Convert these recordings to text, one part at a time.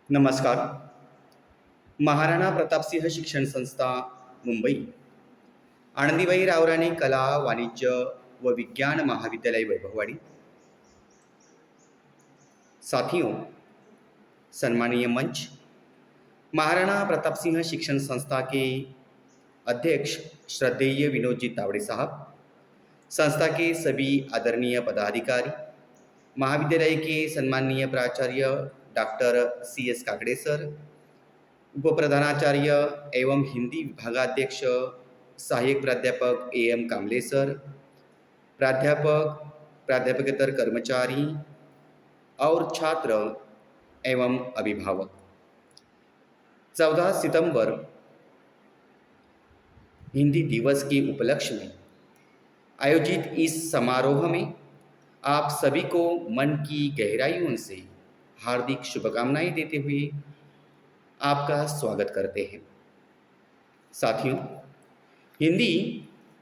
नमस्कार. महाराणा प्रतापसिंह शिक्षण संस्था, मुंबई. आनंदीबाई रावराणी कला, वाणिज्य व विज्ञान महाविद्यालय, वैभववाड़ी. साथियों, सम्मानीय मंच, महाराणा प्रताप सिंह शिक्षण संस्था के अध्यक्ष श्रद्धेय विनोद जी तावड़े साहब, संस्था के सभी आदरणीय पदाधिकारी, महाविद्यालय के सम्माननीय प्राचार्य डॉक्टर CS काकड़े सर, उपप्रधानाचार्य एवं हिंदी विभागाध्यक्ष सहायक प्राध्यापक AM कामले सर, प्राध्यापक, प्राध्यापकेतर कर्मचारी और छात्र एवं अभिभावक, 14 सितंबर हिंदी दिवस के उपलक्ष्य में आयोजित इस समारोह में आप सभी को मन की गहराइयों से हार्दिक शुभकामनाएं देते हुए आपका स्वागत करते हैं। साथियों, हिंदी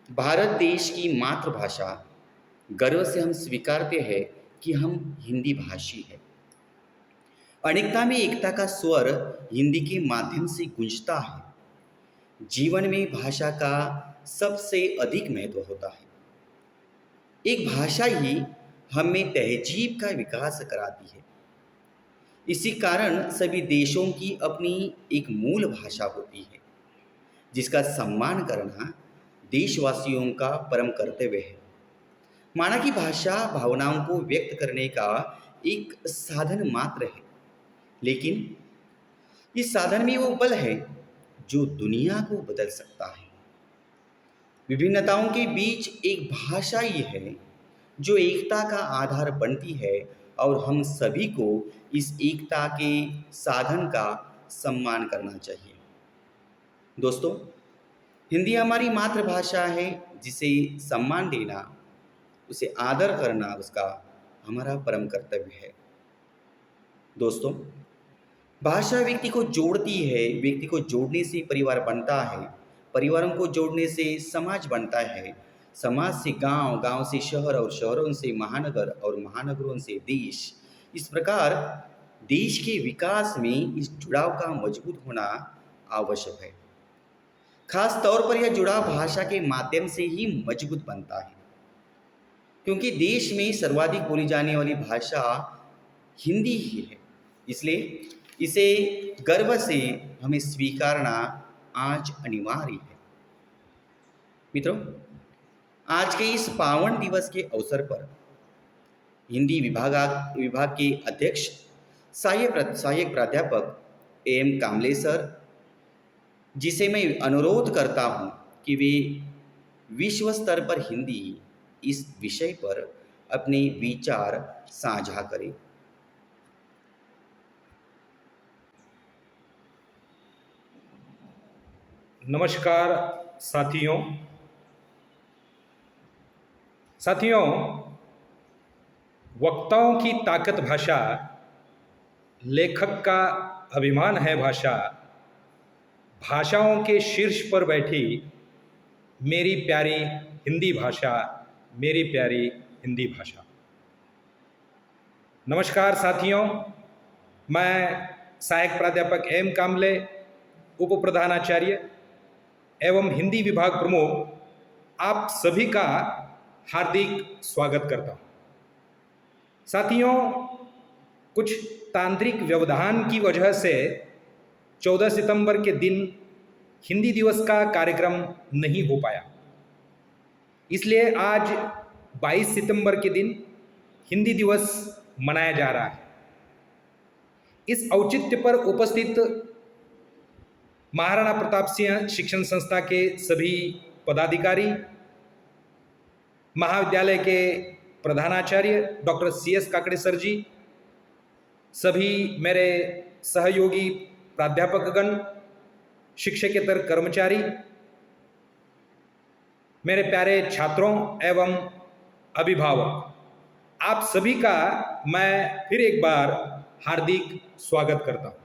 भारत देश की मातृभाषा। गर्व से हम स्वीकारते हैं कि हम हिंदी भाषी हैं। अनेकता में एकता का स्वर हिंदी के माध्यम से गूंजता है। जीवन में भाषा का सबसे अधिक महत्व होता है। एक भाषा ही हम में तहजीब का विकास कराती है। इसी कारण सभी देशों की अपनी एक मूल भाषा होती है, जिसका सम्मान करना देशवासियों का परम कर्तव्य है। माना कि भाषा भावनाओं को व्यक्त करने का एक साधन मात्र है, लेकिन इस साधन में वो बल है जो दुनिया को बदल सकता है। विभिन्नताओं के बीच एक भाषा ही है जो एकता का आधार बनती है, और हम सभी को इस एकता के साधन का सम्मान करना चाहिए। दोस्तों, हिंदी हमारी मातृभाषा है, जिसे सम्मान देना, उसे आदर करना उसका हमारा परम कर्तव्य है। दोस्तों, भाषा व्यक्ति को जोड़ती है। व्यक्ति को जोड़ने से परिवार बनता है, परिवारों को जोड़ने से समाज बनता है, समाज से गांव, गांव से शहर और शहरों से महानगर और महानगरों से देश। इस प्रकार देश के विकास में इस जुड़ाव का मजबूत होना आवश्यक है। खास तौर पर यह जुड़ाव भाषा के माध्यम से ही मजबूत बनता है, क्योंकि देश में सर्वाधिक बोली जाने वाली भाषा हिंदी ही है। इसलिए इसे गर्व से हमें स्वीकारना आज अनिवार्य है। मित्रों, आज के इस पावन दिवस के अवसर पर हिंदी विभाग के अध्यक्ष सहायक प्राध्यापक AM कामले सर, जिसे मैं अनुरोध करता हूं कि वे विश्व स्तर पर हिंदी इस विषय पर अपने विचार साझा करें। नमस्कार साथियों। वक्ताओं की ताकत भाषा, लेखक का अभिमान है भाषा, भाषाओं के शीर्ष पर बैठी मेरी प्यारी हिंदी भाषा, मेरी प्यारी हिंदी भाषा। नमस्कार साथियों, मैं सहायक प्राध्यापक AM कामले, उप प्रधानाचार्य एवं हिंदी विभाग प्रमुख, आप सभी का हार्दिक स्वागत करता हूँ। साथियों, कुछ तांत्रिक व्यवधान की वजह से 14 सितंबर के दिन हिंदी दिवस का कार्यक्रम नहीं हो पाया। इसलिए आज 22 सितंबर के दिन हिंदी दिवस मनाया जा रहा है। इस औचित्य पर उपस्थित महाराणा प्रताप सिंह शिक्षण संस्था के सभी पदाधिकारी, महाविद्यालय के प्रधानाचार्य डॉक्टर CS काकड़े सर जी, सभी मेरे सहयोगी प्राध्यापकगण, शिक्षकेतर कर्मचारी, मेरे प्यारे छात्रों एवं अभिभावक, आप सभी का मैं फिर एक बार हार्दिक स्वागत करता हूँ।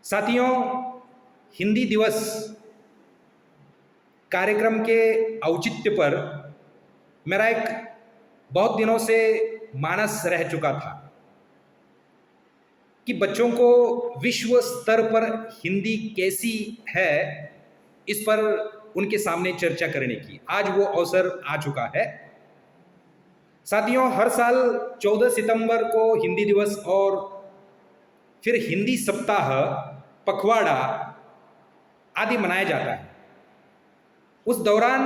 साथियों, हिंदी दिवस कार्यक्रम के औचित्य पर मेरा एक बहुत दिनों से मानस रह चुका था कि बच्चों को विश्व स्तर पर हिंदी कैसी है इस पर उनके सामने चर्चा करने की आज वो अवसर आ चुका है। साथियों, हर साल 14 सितंबर को हिंदी दिवस और फिर हिंदी सप्ताह, पखवाड़ा आदि मनाया जाता है। उस दौरान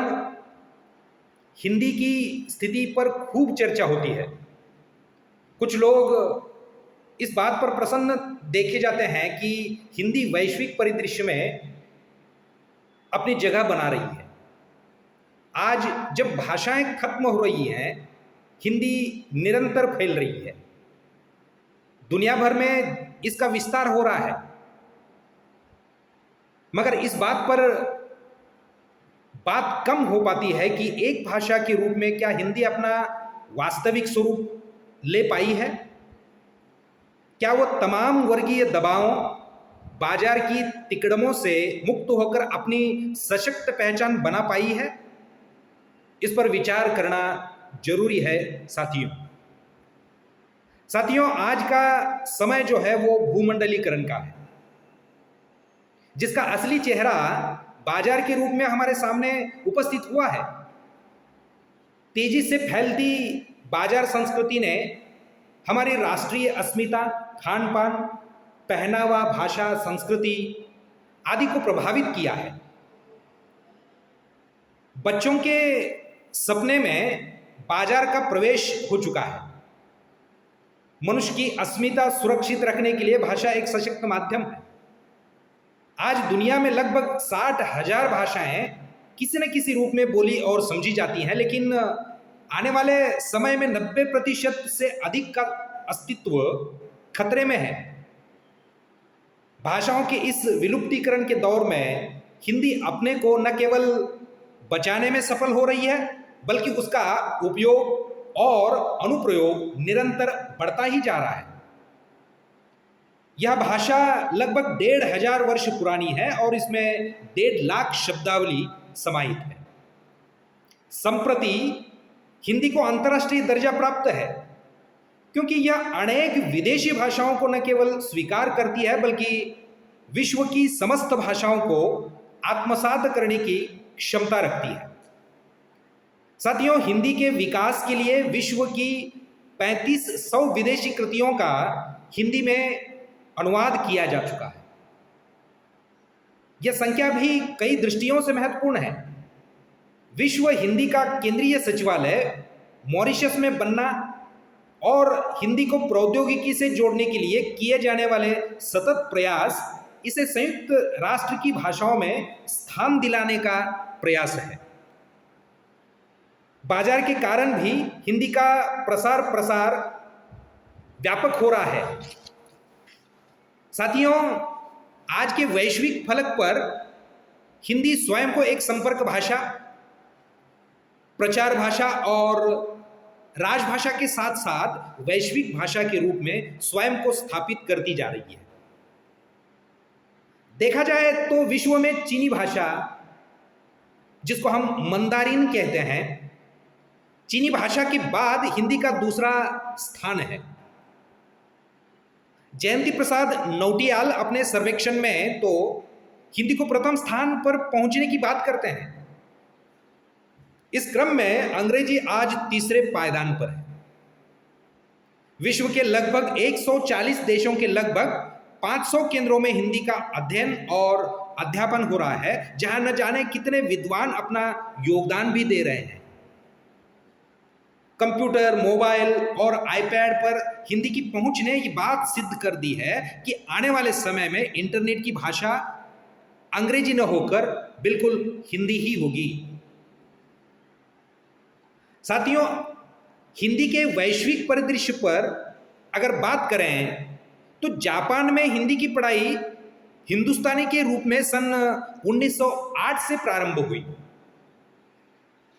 हिंदी की स्थिति पर खूब चर्चा होती है। कुछ लोग इस बात पर प्रसन्न देखे जाते हैं कि हिंदी वैश्विक परिदृश्य में अपनी जगह बना रही है। आज जब भाषाएं खत्म हो रही हैं, हिंदी निरंतर फैल रही है। दुनिया भर में इसका विस्तार हो रहा है। मगर इस बात पर बात कम हो पाती है कि एक भाषा के रूप में क्या हिंदी अपना वास्तविक स्वरूप ले पाई है? क्या वो तमाम वर्गीय दबावों, बाजार की तिकड़मों से मुक्त होकर अपनी सशक्त पहचान बना पाई है? इस पर विचार करना जरूरी है साथियों, आज का समय जो है वो भूमंडलीकरण का है, जिसका असली चेहरा बाजार के रूप में हमारे सामने उपस्थित हुआ है। तेजी से फैलती बाजार संस्कृति ने हमारी राष्ट्रीय अस्मिता, खान पान, पहनावा, भाषा, संस्कृति आदि को प्रभावित किया है। बच्चों के सपने में बाजार का प्रवेश हो चुका है। मनुष्य की अस्मिता सुरक्षित रखने के लिए भाषा एक सशक्त माध्यम है। आज दुनिया में लगभग 60,000 भाषाएं किसी न किसी रूप में बोली और समझी जाती हैं, लेकिन आने वाले समय में 90% से अधिक का अस्तित्व खतरे में है। भाषाओं के इस विलुप्तीकरण के दौर में हिंदी अपने को न केवल बचाने में सफल हो रही है, बल्कि उसका उपयोग और अनुप्रयोग निरंतर बढ़ता ही जा रहा है। यह भाषा लगभग 1,500 वर्ष पुरानी है और इसमें 1.5 लाख शब्दावली समाहित है। संप्रति हिंदी को अंतर्राष्ट्रीय दर्जा प्राप्त है, क्योंकि यह अनेक विदेशी भाषाओं को न केवल स्वीकार करती है, बल्कि विश्व की समस्त भाषाओं को आत्मसात करने की क्षमता रखती है। साथियों, हिंदी के विकास के लिए विश्व की 3500 विदेशी कृतियों का हिंदी में अनुवाद किया जा चुका है। यह संख्या भी कई दृष्टियों से महत्वपूर्ण है। विश्व हिंदी का केंद्रीय सचिवालय मॉरिशस में बनना और हिंदी को प्रौद्योगिकी से जोड़ने के लिए किए जाने वाले सतत प्रयास इसे संयुक्त राष्ट्र की भाषाओं में स्थान दिलाने का प्रयास है। बाजार के कारण भी हिंदी का प्रसार व्यापक हो रहा है। साथियों, आज के वैश्विक फलक पर हिंदी स्वयं को एक संपर्क भाषा, प्रचार भाषा और राजभाषा के साथ साथ वैश्विक भाषा के रूप में स्वयं को स्थापित करती जा रही है। देखा जाए तो विश्व में चीनी भाषा, जिसको हम मंदारिन कहते हैं, चीनी भाषा के बाद हिंदी का दूसरा स्थान है। जयंती प्रसाद नौटियाल अपने सर्वेक्षण में तो हिंदी को प्रथम स्थान पर पहुंचने की बात करते हैं। इस क्रम में अंग्रेजी आज तीसरे पायदान पर है। विश्व के लगभग 140 देशों के लगभग 500 केंद्रों में हिंदी का अध्ययन और अध्यापन हो रहा है, जहां न जाने कितने विद्वान अपना योगदान भी दे रहे हैं। कंप्यूटर, मोबाइल और आईपैड पर हिंदी की पहुंच ने ये बात सिद्ध कर दी है कि आने वाले समय में इंटरनेट की भाषा अंग्रेजी न होकर बिल्कुल हिंदी ही होगी। साथियों, हिंदी के वैश्विक परिदृश्य पर अगर बात करें तो जापान में हिंदी की पढ़ाई हिंदुस्तानी के रूप में सन 1908 से प्रारंभ हुई,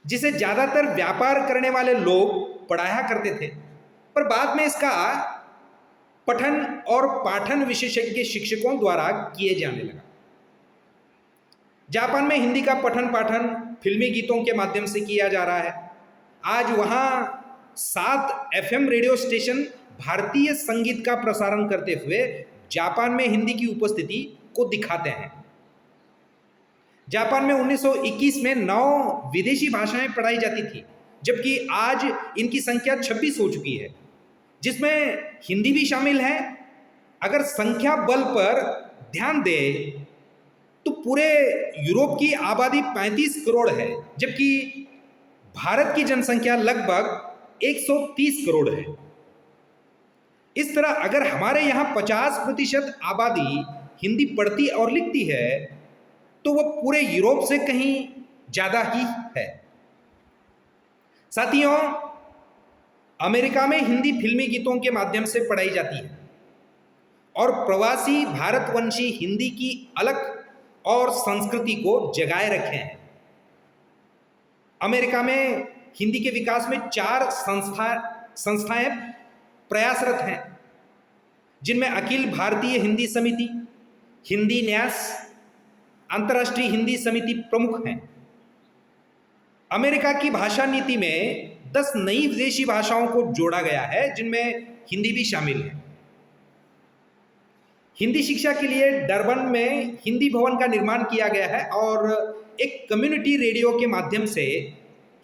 जिसे ज्यादातर व्यापार करने वाले लोग पढ़ाया करते थे, पर बाद में इसका पठन और पाठन विशेषज्ञ शिक्षकों द्वारा किए जाने लगा। जापान में हिंदी का पठन पाठन फिल्मी गीतों के माध्यम से किया जा रहा है। आज वहाँ 7 FM रेडियो स्टेशन भारतीय संगीत का प्रसारण करते हुए जापान में हिंदी की उपस्थिति को दिखाते हैं। जापान में 1921 में 9 विदेशी भाषाएं पढ़ाई जाती थी, जबकि आज इनकी संख्या 26 हो चुकी है, जिसमें हिंदी भी शामिल है। अगर संख्या बल पर ध्यान दें तो पूरे यूरोप की आबादी 35 करोड़ है, जबकि भारत की जनसंख्या लगभग 130 करोड़ है। इस तरह अगर हमारे यहाँ 50% आबादी हिंदी पढ़ती और लिखती है तो वह पूरे यूरोप से कहीं ज्यादा ही है। साथियों, अमेरिका में हिंदी फिल्मी गीतों के माध्यम से पढ़ाई जाती है और प्रवासी भारतवंशी हिंदी की अलग और संस्कृति को जगाए रखे हैं। अमेरिका में हिंदी के विकास में 4 संस्थाएं प्रयासरत हैं, जिनमें अखिल भारतीय हिंदी समिति, हिंदी न्यास, अंतर्राष्ट्रीय हिंदी समिति प्रमुख हैं। अमेरिका की भाषा नीति में 10 नई विदेशी भाषाओं को जोड़ा गया है, जिनमें हिंदी भी शामिल है। हिंदी शिक्षा के लिए डरबन में हिंदी भवन का निर्माण किया गया है और एक कम्युनिटी रेडियो के माध्यम से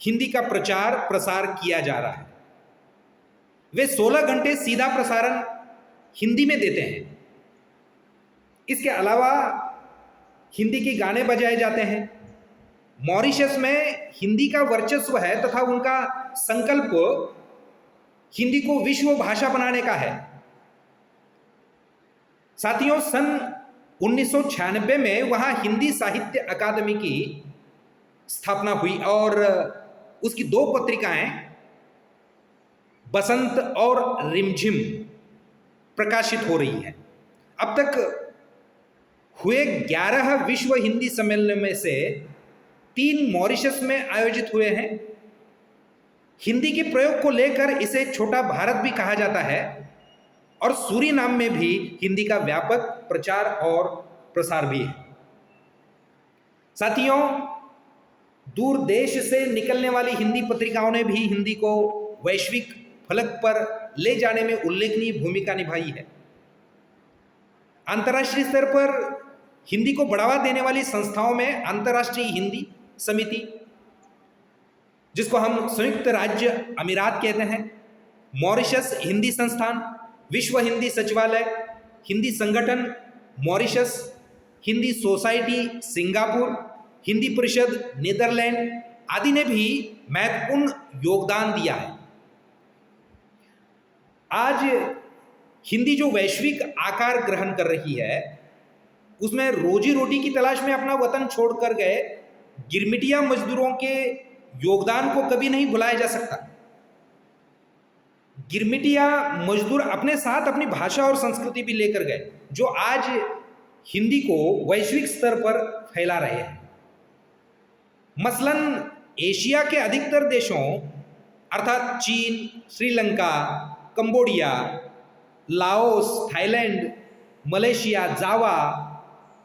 हिंदी का प्रचार प्रसार किया जा रहा है। वे 16 घंटे सीधा प्रसारण हिंदी में देते हैं। इसके अलावा हिंदी के गाने बजाए जाते हैं। मॉरिशस में हिंदी का वर्चस्व है तथा उनका संकल्प हिंदी को विश्व भाषा बनाने का है। साथियों, सन 1996 में वहां हिंदी साहित्य अकादमी की स्थापना हुई और उसकी 2 पत्रिकाएं बसंत और रिमझिम प्रकाशित हो रही हैं। अब तक हुए 11 विश्व हिंदी सम्मेलन में से 3 मॉरिशस में आयोजित हुए हैं। हिंदी के प्रयोग को लेकर इसे छोटा भारत भी कहा जाता है और सूरीनाम में भी हिंदी का व्यापक प्रचार और प्रसार भी है। साथियों, दूर देश से निकलने वाली हिंदी पत्रिकाओं ने भी हिंदी को वैश्विक फलक पर ले जाने में उल्लेखनीय भूमिका निभाई है। अंतर्राष्ट्रीय स्तर पर हिंदी को बढ़ावा देने वाली संस्थाओं में अंतर्राष्ट्रीय हिंदी समिति, जिसको हम संयुक्त राज्य अमीरात कहते हैं, मॉरिशस हिंदी संस्थान, विश्व हिंदी सचिवालय, हिंदी संगठन Mauritius, Hindi society Singapore, Hindi परिषद नीदरलैंड आदि ने भी महत्वपूर्ण योगदान दिया है। आज हिंदी जो वैश्विक आकार ग्रहण कर रही है, उसमें रोजी रोटी की तलाश में अपना वतन छोड़कर गए गिरमिटिया मजदूरों के योगदान को कभी नहीं भुलाया जा सकता। गिरमिटिया मजदूर अपने साथ अपनी भाषा और संस्कृति भी लेकर गए, जो आज हिंदी को वैश्विक स्तर पर फैला रहे हैं। मसलन एशिया के अधिकतर देशों अर्थात चीन, Sri Lanka, Cambodia, Laos, Thailand, Malaysia, Java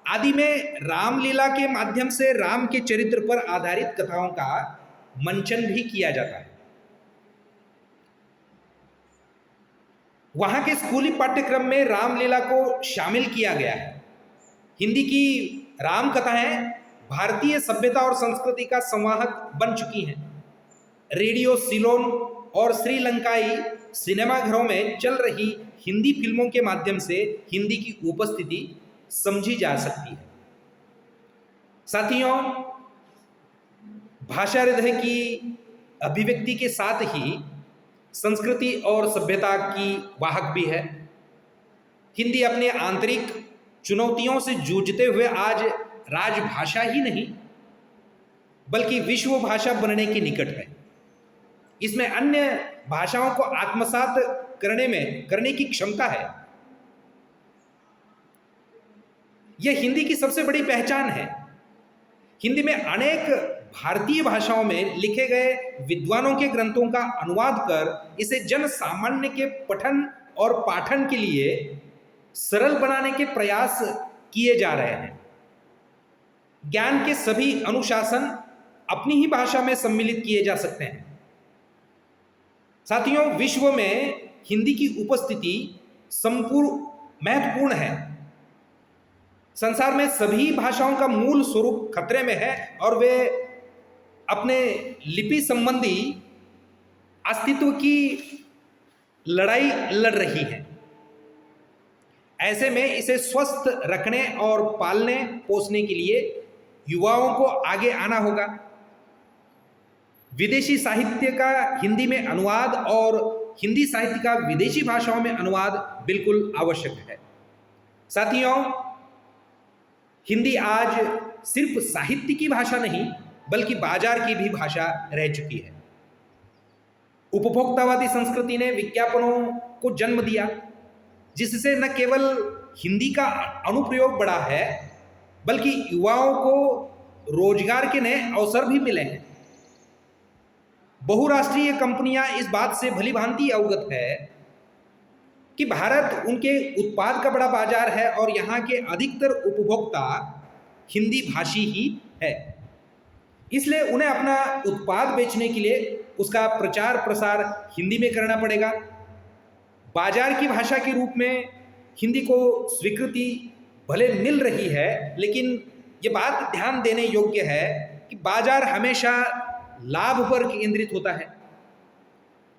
आदि में रामलीला के माध्यम से राम के चरित्र पर आधारित कथाओं का मंचन भी किया जाता है। वहां के स्कूली पाठ्यक्रम में रामलीला को शामिल किया गया है। हिंदी की राम कथाएं भारतीय सभ्यता और संस्कृति का संवाहक बन चुकी हैं। रेडियो सिलोन और श्रीलंकाई सिनेमाघरों में चल रही हिंदी फिल्मों के माध्यम से हिंदी की उपस्थिति समझी जा सकती है। साथियों, भाषा हृदय की अभिव्यक्ति के साथ ही संस्कृति और सभ्यता की वाहक भी है। हिंदी अपने आंतरिक चुनौतियों से जूझते हुए आज राजभाषा ही नहीं बल्कि विश्व भाषा बनने के निकट है। इसमें अन्य भाषाओं को आत्मसात करने की क्षमता है। यह हिंदी की सबसे बड़ी पहचान है। हिंदी में अनेक भारतीय भाषाओं में लिखे गए विद्वानों के ग्रंथों का अनुवाद कर इसे जन सामान्य के पठन और पाठन के लिए सरल बनाने के प्रयास किए जा रहे हैं। ज्ञान के सभी अनुशासन अपनी ही भाषा में सम्मिलित किए जा सकते हैं। साथियों, विश्व में हिंदी की उपस्थिति संपूर्ण महत्वपूर्ण है। संसार में सभी भाषाओं का मूल स्वरूप खतरे में है और वे अपने लिपि संबंधी अस्तित्व की लड़ाई लड़ रही हैं। ऐसे में इसे स्वस्थ रखने और पालने पोसने के लिए युवाओं को आगे आना होगा। विदेशी साहित्य का हिंदी में अनुवाद और हिंदी साहित्य का विदेशी भाषाओं में अनुवाद बिल्कुल आवश्यक है। साथियों, हिंदी आज सिर्फ साहित्य की भाषा नहीं बल्कि बाजार की भी भाषा रह चुकी है। उपभोक्तावादी संस्कृति ने विज्ञापनों को जन्म दिया, जिससे न केवल हिंदी का अनुप्रयोग बढ़ा है बल्कि युवाओं को रोजगार के नए अवसर भी मिले हैं। बहुराष्ट्रीय कंपनियां इस बात से भली भांति अवगत है कि भारत उनके उत्पाद का बड़ा बाजार है और यहाँ के अधिकतर उपभोक्ता हिंदी भाषी ही है। इसलिए उन्हें अपना उत्पाद बेचने के लिए उसका प्रचार प्रसार हिंदी में करना पड़ेगा। बाजार की भाषा के रूप में हिंदी को स्वीकृति भले मिल रही है, लेकिन ये बात ध्यान देने योग्य है कि बाजार हमेशा लाभ पर केंद्रित होता है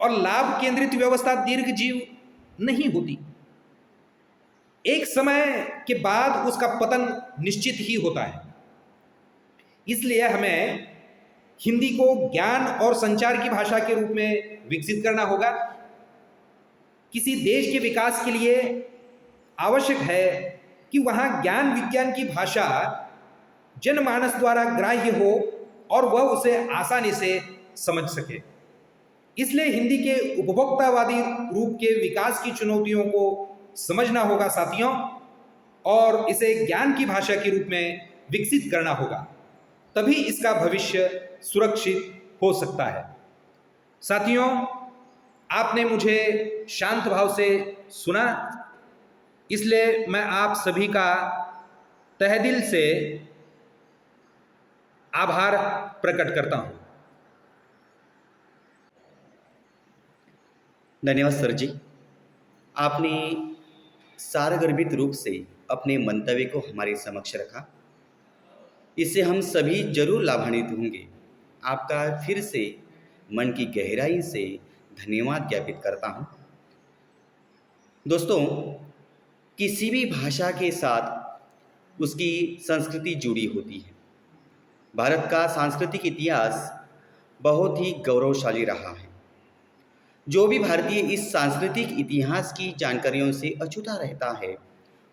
और लाभ केंद्रित व्यवस्था दीर्घजीव नहीं होती। एक समय के बाद उसका पतन निश्चित ही होता है। इसलिए हमें हिंदी को ज्ञान और संचार की भाषा के रूप में विकसित करना होगा। किसी देश के विकास के लिए आवश्यक है कि वहाँ ज्ञान विज्ञान की भाषा जनमानस द्वारा ग्राह्य हो और वह उसे आसानी से समझ सके। इसलिए हिंदी के उपभोक्तावादी रूप के विकास की चुनौतियों को समझना होगा साथियों, और इसे ज्ञान की भाषा के रूप में विकसित करना होगा। तभी इसका भविष्य सुरक्षित हो सकता है। साथियों, आपने मुझे शांत भाव से सुना, इसलिए मैं आप सभी का तहे दिल से आभार प्रकट करता हूं। धन्यवाद सर जी। आपने सारगर्भित रूप से अपने मंतव्य को हमारे समक्ष रखा। इससे हम सभी जरूर लाभान्वित होंगे। आपका फिर से मन की गहराई से धन्यवाद ज्ञापित करता हूँ। दोस्तों, किसी भी भाषा के साथ उसकी संस्कृति जुड़ी होती है। भारत का सांस्कृतिक इतिहास बहुत ही गौरवशाली रहा है। जो भी भारतीय इस सांस्कृतिक इतिहास की जानकारियों से अछूता रहता है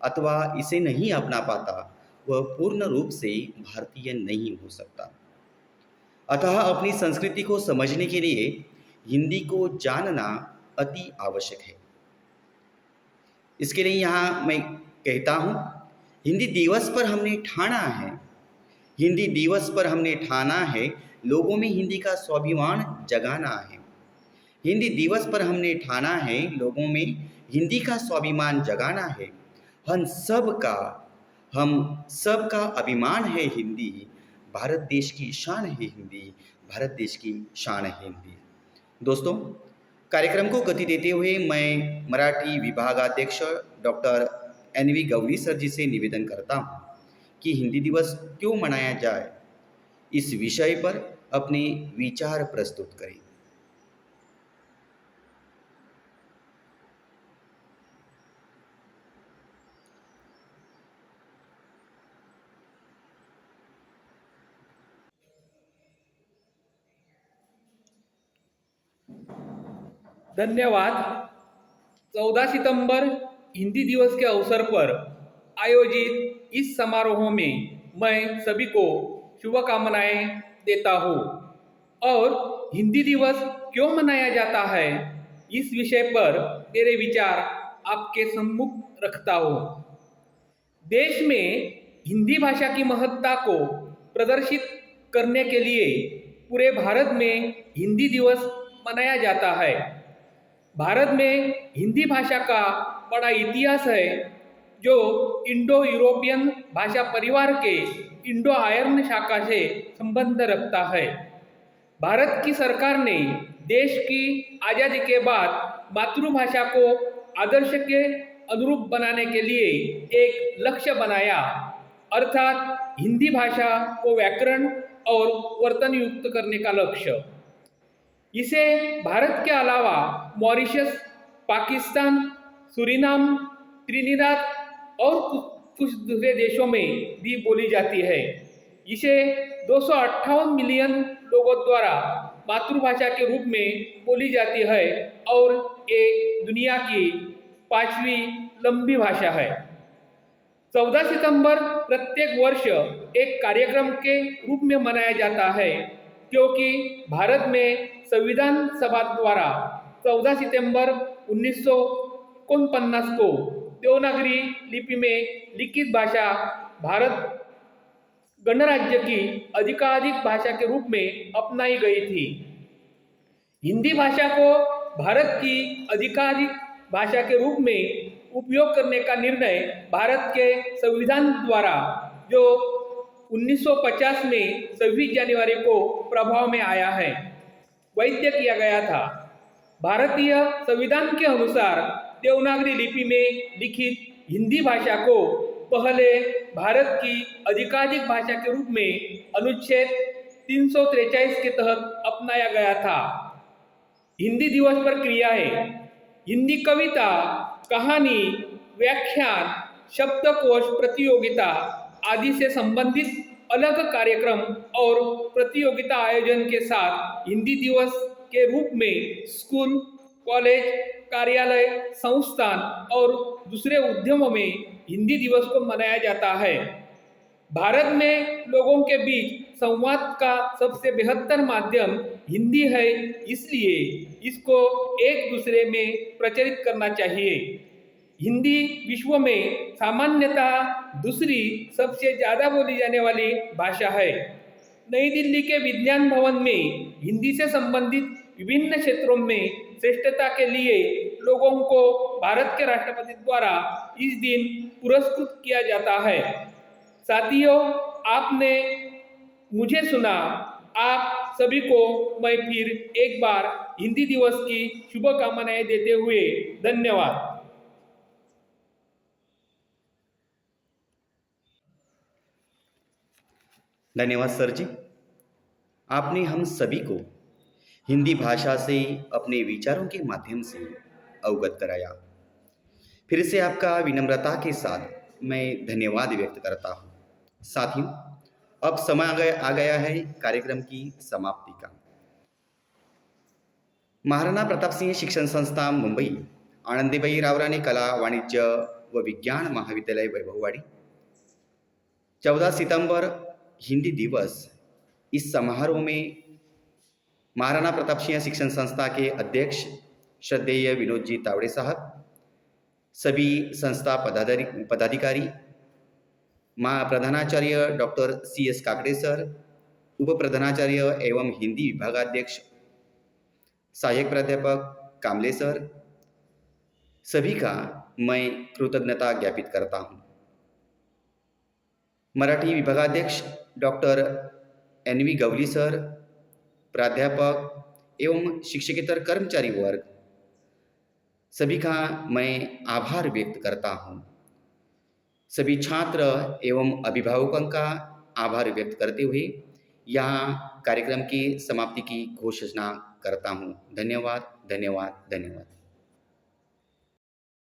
अथवा इसे नहीं अपना पाता, वह पूर्ण रूप से भारतीय नहीं हो सकता। अतः अपनी संस्कृति को समझने के लिए हिंदी को जानना अति आवश्यक है। इसके लिए यहाँ मैं कहता हूँ, हिंदी दिवस पर हमने ठाना है, हिंदी दिवस पर हमने ठाना है लोगों में हिंदी का स्वाभिमान जगाना है। हिंदी दिवस पर हमने ठाना है लोगों में हिंदी का स्वाभिमान जगाना है। हम सब का अभिमान है हिंदी, भारत देश की शान है हिंदी, भारत देश की शान है हिंदी। दोस्तों, कार्यक्रम को गति देते हुए मैं मराठी विभागाध्यक्ष डॉक्टर NV गवली सर जी से निवेदन करता हूँ कि हिंदी दिवस क्यों मनाया जाए, इस विषय पर अपने विचार प्रस्तुत करें। धन्यवाद। 14 सितंबर हिंदी दिवस के अवसर पर आयोजित इस समारोह में मैं सभी को शुभकामनाएं देता हूँ और हिंदी दिवस क्यों मनाया जाता है, इस विषय पर मेरे विचार आपके सम्मुख रखता हूँ। देश में हिंदी भाषा की महत्ता को प्रदर्शित करने के लिए पूरे भारत में हिंदी दिवस मनाया जाता है। भारत में हिंदी भाषा का बड़ा इतिहास है, जो इंडो यूरोपियन भाषा परिवार के इंडो आर्यन शाखा से संबंध रखता है। भारत की सरकार ने देश की आज़ादी के बाद मातृभाषा को आदर्श के अनुरूप बनाने के लिए एक लक्ष्य बनाया, अर्थात हिंदी भाषा को व्याकरण और वर्तन युक्त करने का लक्ष्य। इसे भारत के अलावा मॉरिशस, पाकिस्तान, सूरीनाम, त्रिनिदाद और कुछ दूसरे देशों में भी बोली जाती है। इसे 258 मिलियन लोगों द्वारा मातृभाषा के रूप में बोली जाती है और ये दुनिया की 5वीं लंबी भाषा है। 14 सितंबर प्रत्येक वर्ष एक कार्यक्रम के रूप में मनाया जाता है, क्योंकि भारत में संविधान सभा द्वारा 14 सितंबर 1949 को देवनागरी लिपि में लिखित भाषा भारत गणराज्य की अधिकाधिक भाषा के रूप में अपनाई गई थी। हिंदी भाषा को भारत की अधिकाधिक भाषा के रूप में उपयोग करने का निर्णय भारत के संविधान द्वारा, जो 1950 में 26 जनवरी को प्रभाव में आया है, वैध किया गया था। भारतीय संविधान के अनुसार देवनागरी लिपि में लिखित हिंदी भाषा को पहले भारत की अधिकाधिक भाषा के रूप में अनुच्छेद 343 के तहत अपनाया गया था। हिंदी दिवस पर क्रियाएं: हिंदी कविता, कहानी, व्याख्यान, शब्दकोश प्रतियोगिता आदि से संबंधित अलग कार्यक्रम और प्रतियोगिता आयोजन के साथ हिंदी दिवस के रूप में स्कूल, कॉलेज, कार्यालय, संस्थान और दूसरे उद्यमों में हिंदी दिवस को मनाया जाता है। भारत में लोगों के बीच संवाद का सबसे बेहतर माध्यम हिंदी है, इसलिए इसको एक दूसरे में प्रचलित करना चाहिए। हिंदी विश्व में सामान्यतः दूसरी सबसे ज़्यादा बोली जाने वाली भाषा है। नई दिल्ली के विज्ञान भवन में हिंदी से संबंधित विभिन्न क्षेत्रों में श्रेष्ठता के लिए लोगों को भारत के राष्ट्रपति द्वारा इस दिन पुरस्कृत किया जाता है। साथियों, आपने मुझे सुना। आप सभी को मैं फिर एक बार हिंदी दिवस की शुभकामनाएं देते हुए धन्यवाद। धन्यवाद सर जी। आपने हम सभी को हिंदी भाषा से अपने विचारों के माध्यम से अवगत कराया। फिर से आपका विनम्रता के साथ मैं धन्यवाद व्यक्त करता हूँ। साथियों, अब समय आ गया है कार्यक्रम की समाप्ति का। महाराणा प्रताप सिंह शिक्षण संस्था मुंबई, आनंदीबाई रावराणे कला, वाणिज्य व विज्ञान महाविद्यालय वैभववाड़ी, 14 सितंबर हिंदी दिवस। इस समारोह में महाराणा प्रताप सिंह शिक्षण संस्था के अध्यक्ष श्रद्धेय विनोद जी तावड़े साहब, सभी संस्था पदाधिकारी, प्रधानाचार्य डॉक्टर CS काकड़े सर, उप प्रधानाचार्य एवं हिंदी विभागाध्यक्ष सहायक प्राध्यापक कामले सर, सभी का मैं कृतज्ञता ज्ञापित करता हूँ। मराठी विभागाध्यक्ष डॉक्टर NV गवली सर, प्राध्यापक एवं शिक्षकेतर कर्मचारी वर्ग, सभी का मैं आभार व्यक्त करता हूँ। सभी छात्र एवं अभिभावकों का आभार व्यक्त करते हुए यहाँ कार्यक्रम की समाप्ति की घोषणा करता हूँ। धन्यवाद, धन्यवाद, धन्यवाद।